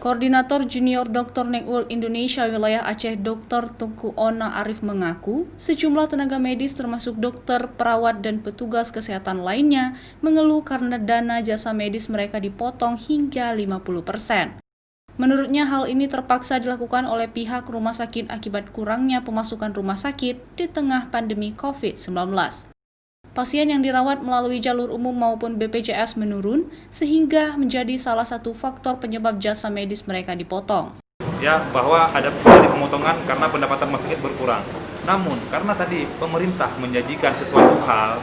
Koordinator Junior Dokter Network Indonesia Wilayah Aceh Dr. Tengku Ona Arif mengaku, sejumlah tenaga medis termasuk dokter, perawat, dan petugas kesehatan lainnya mengeluh karena dana jasa medis mereka dipotong hingga 50%. Menurutnya hal ini terpaksa dilakukan oleh pihak rumah sakit akibat kurangnya pemasukan rumah sakit di tengah pandemi COVID-19. Pasien yang dirawat melalui jalur umum maupun BPJS menurun, sehingga menjadi salah satu faktor penyebab jasa medis mereka dipotong. Ya, bahwa ada pemotongan karena pendapatan rumah sakit berkurang. Namun, karena tadi pemerintah menjanjikan sesuatu hal,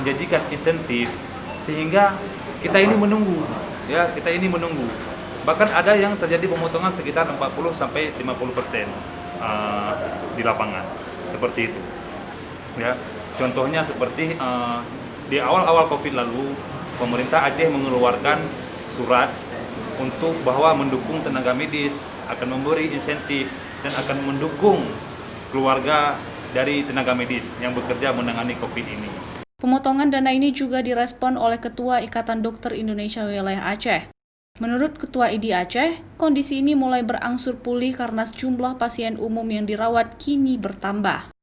menjanjikan insentif, sehingga kita ini menunggu. Bahkan ada yang terjadi pemotongan sekitar 40-50% di lapangan, seperti itu. Ya. Contohnya seperti di awal-awal COVID lalu, pemerintah Aceh mengeluarkan surat untuk bahwa mendukung tenaga medis, akan memberi insentif, dan akan mendukung keluarga dari tenaga medis yang bekerja menangani COVID ini. Pemotongan dana ini juga direspon oleh Ketua Ikatan Dokter Indonesia Wilayah Aceh. Menurut Ketua IDI Aceh, kondisi ini mulai berangsur pulih karena sejumlah pasien umum yang dirawat kini bertambah.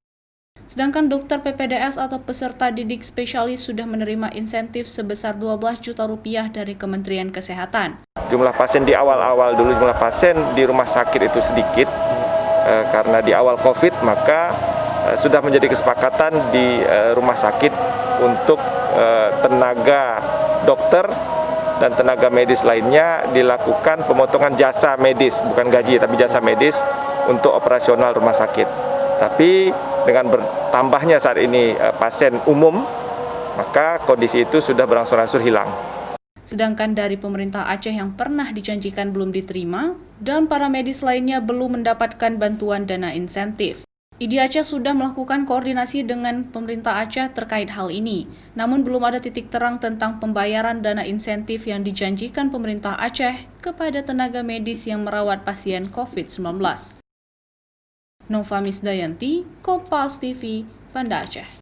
Sedangkan dokter PPDS atau peserta didik spesialis sudah menerima insentif sebesar 12 juta rupiah dari Kementerian Kesehatan. Jumlah pasien di awal-awal dulu, jumlah pasien di rumah sakit itu sedikit karena di awal COVID, maka sudah menjadi kesepakatan di rumah sakit untuk tenaga dokter dan tenaga medis lainnya dilakukan pemotongan jasa medis, bukan gaji tapi jasa medis untuk operasional rumah sakit. Tapi dengan bertambahnya saat ini pasien umum, maka kondisi itu sudah berangsur-angsur hilang. Sedangkan dari pemerintah Aceh yang pernah dijanjikan belum diterima, dan para medis lainnya belum mendapatkan bantuan dana insentif. IDI Aceh sudah melakukan koordinasi dengan pemerintah Aceh terkait hal ini, namun belum ada titik terang tentang pembayaran dana insentif yang dijanjikan pemerintah Aceh kepada tenaga medis yang merawat pasien COVID-19. Nova Misdayanti, Kompas TV, Banda Aceh.